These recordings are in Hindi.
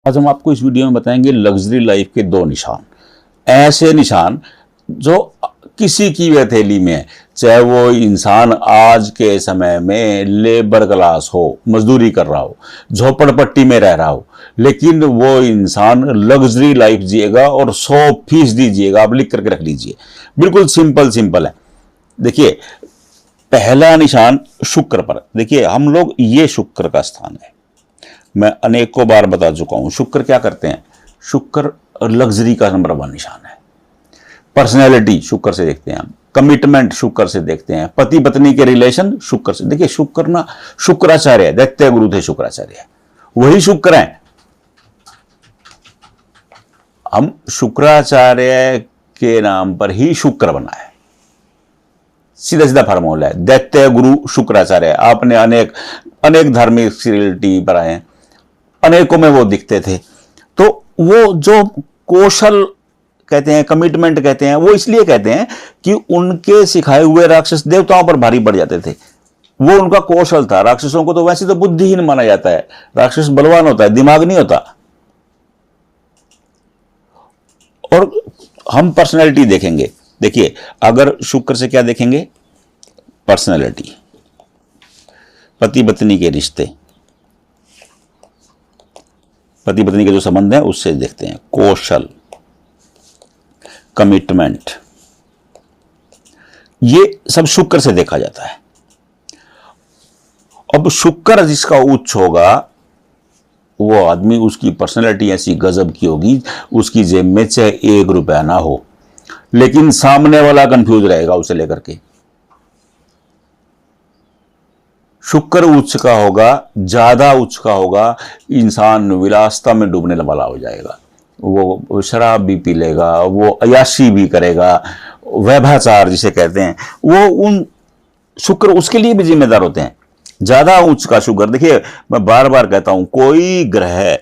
आज हम आपको इस वीडियो में बताएंगे लग्जरी लाइफ के 2 निशान। ऐसे निशान जो किसी की भी हथेली में है, चाहे वो इंसान आज के समय में लेबर क्लास हो, मजदूरी कर रहा हो, झोपड़पट्टी में रह रहा हो, लेकिन वो इंसान लग्जरी लाइफ जिएगा और 100% जिएगा। आप लिख करके रख लीजिए, बिल्कुल सिंपल सिंपल है। देखिए, पहला निशान शुक्र पर। देखिए, हम लोग, ये शुक्र का स्थान है। मैं अनेकों बार बता चुका हूं, शुक्र क्या करते हैं। शुक्र लग्जरी का नंबर 1 निशान है। पर्सनैलिटी शुक्र से देखते हैं हम, कमिटमेंट शुक्र से देखते हैं, पति पत्नी के रिलेशन शुक्र से। देखिए, शुक्र ना शुक्राचार्य है, दैत्य गुरु थे शुक्राचार्य है, वही शुक्र हैं। हम शुक्राचार्य के नाम पर ही शुक्र बना है, सीधा सीधा फार्मूला है। दैत्य गुरु शुक्राचार्य। आपने अनेक अनेक धार्मिक सीरियल टीवी पर आए हैं, अनेकों में वो दिखते थे। तो वो जो कौशल कहते हैं, कमिटमेंट कहते हैं, वो इसलिए कहते हैं कि उनके सिखाए हुए राक्षस देवताओं पर भारी पड़ जाते थे। वो उनका कौशल था। राक्षसों को तो वैसे तो बुद्धिहीन माना जाता है, राक्षस बलवान होता है, दिमाग नहीं होता। और हम पर्सनैलिटी देखेंगे। देखिए, अगर शुक्र से क्या देखेंगे, पर्सनैलिटी, पति पत्नी के रिश्ते, पति पत्नी के जो संबंध हैं उससे देखते हैं, कौशल, कमिटमेंट, ये सब शुक्र से देखा जाता है। अब शुक्र जिसका उच्च होगा, वो आदमी, उसकी पर्सनैलिटी ऐसी गजब की होगी, उसकी जेब में चाहे 1 रुपया ना हो, लेकिन सामने वाला कंफ्यूज रहेगा उसे लेकर के। शुक्र उच्च का होगा, ज्यादा उच्च का होगा, इंसान विलासता में डूबने वाला हो जाएगा। वो शराब भी पी लेगा, वो अयाशी भी करेगा, व्यभिचार जिसे कहते हैं, वो उन शुक्र उसके लिए भी जिम्मेदार होते हैं। ज्यादा उच्च का शुक्र, देखिए मैं बार बार कहता हूं, कोई ग्रह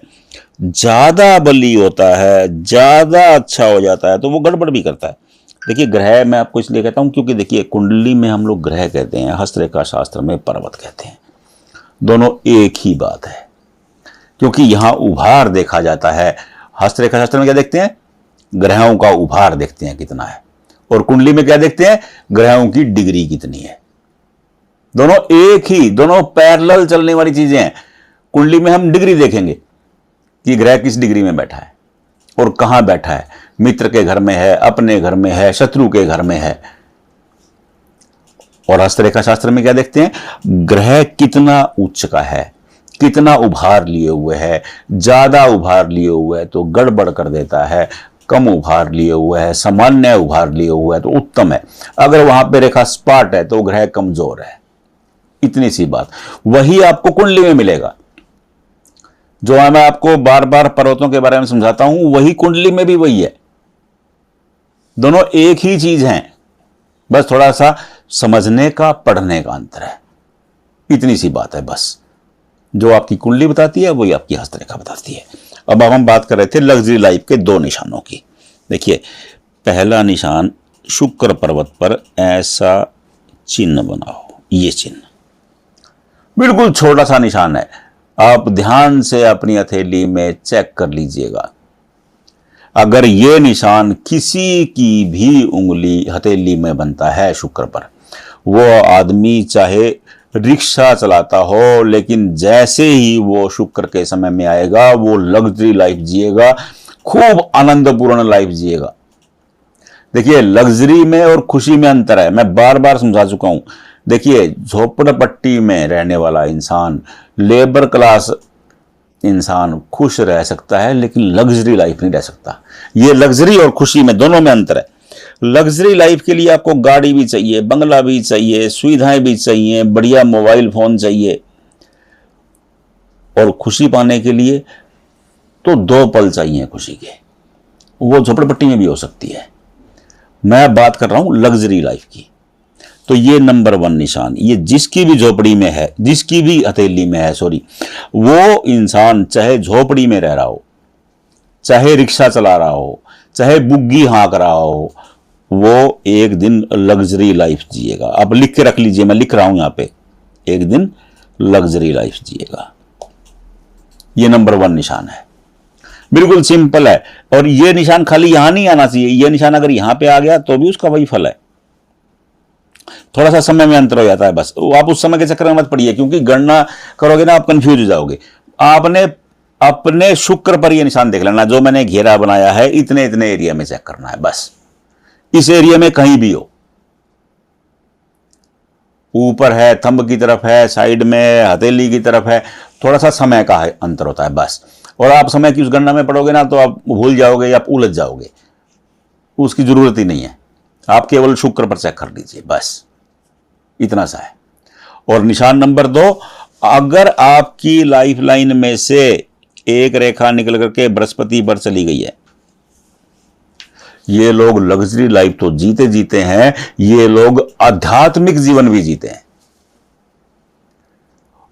ज्यादा बली होता है, ज्यादा अच्छा हो जाता है, तो वो गड़बड़ भी करता है। देखिए, ग्रह मैं आपको इसलिए कहता हूं क्योंकि देखिए, कुंडली में हम लोग ग्रह कहते हैं, हस्तरेखा शास्त्र में पर्वत कहते हैं। दोनों एक ही बात है, क्योंकि यहां उभार देखा जाता है। हस्तरेखा शास्त्र में क्या देखते हैं, ग्रहों का उभार देखते हैं कितना है, और कुंडली में क्या देखते हैं, ग्रहों की डिग्री कितनी है। दोनों एक ही, दोनों पैरेलल चलने वाली चीजें हैं। कुंडली में हम डिग्री देखेंगे कि ग्रह किस डिग्री में बैठा है और कहां बैठा है, मित्र के घर में है, अपने घर में है, शत्रु के घर में है। और हस्तरेखा शास्त्र में क्या देखते हैं, ग्रह कितना उच्च का है, कितना उभार लिए हुए है। ज्यादा उभार लिए हुए है तो गड़बड़ कर देता है, कम उभार लिए हुए है, सामान्य उभार लिए हुए है तो उत्तम है। अगर वहां पे रेखा स्पाट है तो ग्रह कमजोर है। इतनी सी बात। वही आपको कुंडली में मिलेगा। जो मैं आपको बार बार पर्वतों के बारे में समझाता हूं, वही कुंडली में भी वही है। दोनों एक ही चीज हैं, बस थोड़ा सा समझने का, पढ़ने का अंतर है। इतनी सी बात है बस। जो आपकी कुंडली बताती है वही आपकी हस्तरेखा बताती है। अब हम बात कर रहे थे लग्जरी लाइफ के 2 निशानों की। देखिए, पहला निशान, शुक्र पर्वत पर ऐसा चिन्ह बनाओ। ये चिन्ह बिल्कुल छोटा सा निशान है, आप ध्यान से अपनी हथेली में चेक कर लीजिएगा। अगर ये निशान किसी की भी उंगली हथेली में बनता है शुक्र पर, वो आदमी चाहे रिक्शा चलाता हो, लेकिन जैसे ही वो शुक्र के समय में आएगा, वो लग्जरी लाइफ जिएगा, खूब आनंदपूर्ण लाइफ जिएगा। देखिए, लग्जरी में और खुशी में अंतर है, मैं बार बार समझा चुका हूं। देखिए, झोपड़पट्टी में रहने वाला इंसान, लेबर क्लास इंसान खुश रह सकता है, लेकिन लग्जरी लाइफ नहीं रह सकता। ये लग्जरी और खुशी में, दोनों में अंतर है। लग्जरी लाइफ के लिए आपको गाड़ी भी चाहिए, बंगला भी चाहिए, सुविधाएं भी चाहिए, बढ़िया मोबाइल फोन चाहिए। और खुशी पाने के लिए तो 2 पल चाहिए खुशी के, वो झोपड़पट्टी में भी हो सकती है। मैं बात कर रहा हूं लग्जरी लाइफ की। तो ये नंबर 1 निशान, ये जिसकी भी झोपड़ी में है, जिसकी भी हथेली में है, सॉरी, वो इंसान चाहे झोपड़ी में रह रहा हो, चाहे रिक्शा चला रहा हो, चाहे बुग्गी हाँक रहा हो, वो एक दिन लग्जरी लाइफ जिएगा। आप लिख के रख लीजिए, मैं लिख रहा हूं यहां पे, एक दिन लग्जरी लाइफ जिएगा। ये नंबर 1 निशान है। बिल्कुल सिंपल है। और ये निशान खाली यहां नहीं आना चाहिए, ये निशान अगर यहां पे आ गया तो भी उसका वही फल है। थोड़ा सा समय में अंतर हो जाता है बस, आप उस समय के चक्कर में मत पड़िए, क्योंकि गणना करोगे ना आप कंफ्यूज हो जाओगे। आपने अपने शुक्र पर यह निशान देख लेना, जो मैंने घेरा बनाया है इतने इतने एरिया में चेक करना है बस। इस एरिया में कहीं भी हो, ऊपर है, थंब की तरफ है, साइड में हथेली की तरफ है, थोड़ा सा समय का अंतर होता है बस। और आप समय की उस गणना में पढ़ोगे ना तो आप भूल जाओगे या आप उलझ जाओगे, उसकी जरूरत ही नहीं है। आप केवल शुक्र पर चेक कर लीजिए बस, इतना सा है। और निशान नंबर 2, अगर आपकी लाइफ लाइन में से एक रेखा निकल करके बृहस्पति पर चली गई है, ये लोग लग्जरी लाइफ तो जीते जीते हैं, ये लोग आध्यात्मिक जीवन भी जीते हैं।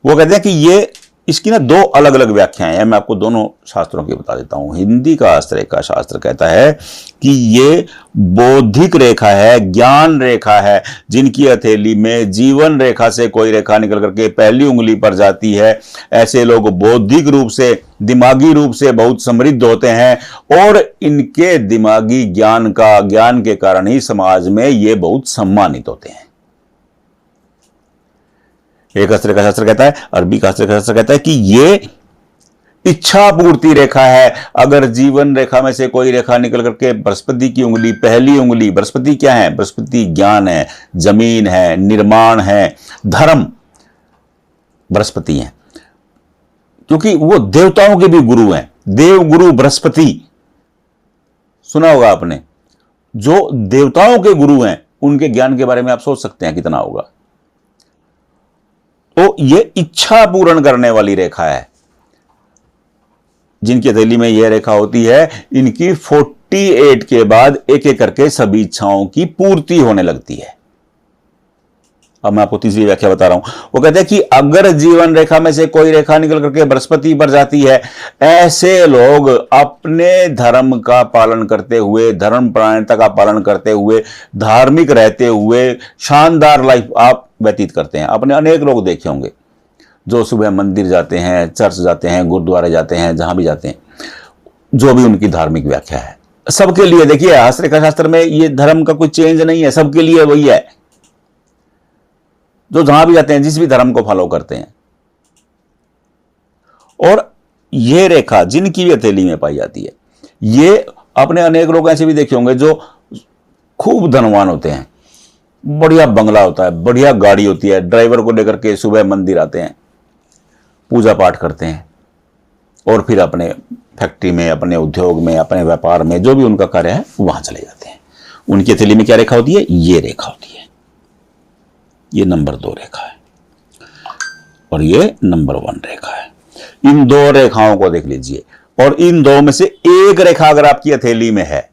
वो कहते हैं कि ये, इसकी ना 2 अलग अलग व्याख्याएं हैं, मैं आपको दोनों शास्त्रों की बता देता हूं। हिंदी का हस्तरेखा शास्त्र कहता है कि ये बौद्धिक रेखा है, ज्ञान रेखा है, जिनकी हथेली में जीवन रेखा से कोई रेखा निकल करके पहली उंगली पर जाती है। ऐसे लोग बौद्धिक रूप से, दिमागी रूप से बहुत समृद्ध होते हैं और इनके दिमागी ज्ञान के कारण ही समाज में ये बहुत सम्मानित होते हैं। एक हस्तरेखा शास्त्र कहता है, अरबी का हस्तरेखा शास्त्र कहता है कि ये इच्छा पूर्ति रेखा है। अगर जीवन रेखा में से कोई रेखा निकल करके बृहस्पति की उंगली, पहली उंगली, बृहस्पति क्या है? बृहस्पति ज्ञान है, जमीन है, निर्माण है, धर्म बृहस्पति है, क्योंकि वो देवताओं के भी गुरु हैं। देव गुरु बृहस्पति सुना होगा आपने। जो देवताओं के गुरु हैं उनके ज्ञान के बारे में आप सोच सकते हैं कितना होगा। तो ये इच्छा पूर्ण करने वाली रेखा है। जिनकी हथेली में यह रेखा होती है, इनकी 48 के बाद एक एक करके सभी इच्छाओं की पूर्ति होने लगती है। अब मैं आपको तीसरी व्याख्या बता रहा हूं। वो कहते हैं कि अगर जीवन रेखा में से कोई रेखा निकल करके बृहस्पति पर जाती है, ऐसे लोग अपने धर्म का पालन करते हुए, धर्म परायणता का पालन करते हुए, धार्मिक रहते हुए शानदार लाइफ आप व्यतीत करते हैं। आपने अनेक लोग देखे होंगे जो सुबह मंदिर जाते हैं, चर्च जाते हैं, गुरुद्वारे जाते हैं, जहां भी जाते हैं, जो भी उनकी धार्मिक व्याख्या है। सबके लिए देखिए, हस्तरेखा शास्त्र में ये धर्म का कोई चेंज नहीं है, सबके लिए वही है। जो जहां भी जाते हैं, जिस भी धर्म को फॉलो करते हैं। और ये रेखा जिनकी भी हथेली में पाई जाती है, ये अपने अनेक लोग ऐसे भी देखे होंगे जो खूब धनवान होते हैं, बढ़िया बंगला होता है, बढ़िया गाड़ी होती है, ड्राइवर को लेकर के सुबह मंदिर आते हैं, पूजा पाठ करते हैं और फिर अपने फैक्ट्री में, अपने उद्योग में, अपने व्यापार में, जो भी उनका कार्य है वहां चले जाते हैं। उनकी हथेली में क्या रेखा होती है? ये रेखा होती है। ये नंबर 2 रेखा है और ये नंबर 1 रेखा है। इन 2 रेखाओं को देख लीजिए, और इन 2 में से एक रेखा अगर आपकी हथेली में है,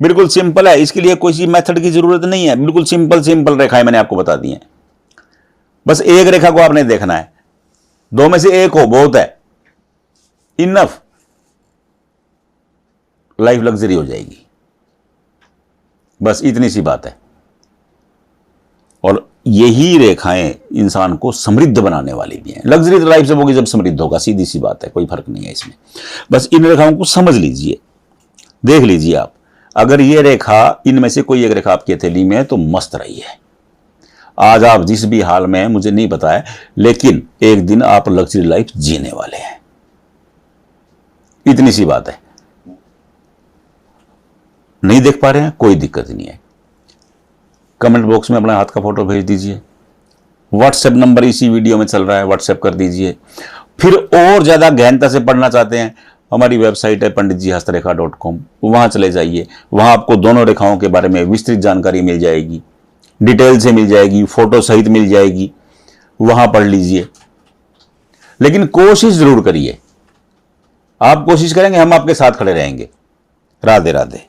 बिल्कुल सिंपल है, इसके लिए कोई सी मेथड की जरूरत नहीं है, बिल्कुल सिंपल रेखाएं मैंने आपको बता दी हैं। बस एक रेखा को आपने देखना है, 2 में से एक हो बहुत है, इनफ, लाइफ लग्जरी हो जाएगी। बस इतनी सी बात है। और यही रेखाएं इंसान को समृद्ध बनाने वाली भी हैं। लग्जरी तो लाइफ से होगी जब समृद्ध होगा, सीधी सी बात है, कोई फर्क नहीं है इसमें। बस इन रेखाओं को समझ लीजिए, देख लीजिए आप। अगर ये रेखा, इनमें से कोई एक रेखा आपकी हथेली में है तो मस्त रही है। आज आप जिस भी हाल में हैं मुझे नहीं पता है, लेकिन एक दिन आप लग्जरी लाइफ जीने वाले हैं, इतनी सी बात है। नहीं देख पा रहे हैं, कोई दिक्कत नहीं है, कमेंट बॉक्स में अपने हाथ का फोटो भेज दीजिए। व्हाट्सएप नंबर इसी वीडियो में चल रहा है, व्हाट्सएप कर दीजिए। फिर और ज्यादा गहनता से पढ़ना चाहते हैं, हमारी वेबसाइट है panditjihastrekha.com, वहां चले जाइए। वहां आपको दोनों रेखाओं के बारे में विस्तृत जानकारी मिल जाएगी, डिटेल से मिल जाएगी, फोटो सहित मिल जाएगी, वहां पढ़ लीजिए। लेकिन कोशिश जरूर करिए, आप कोशिश करेंगे हम आपके साथ खड़े रहेंगे। राधे राधे।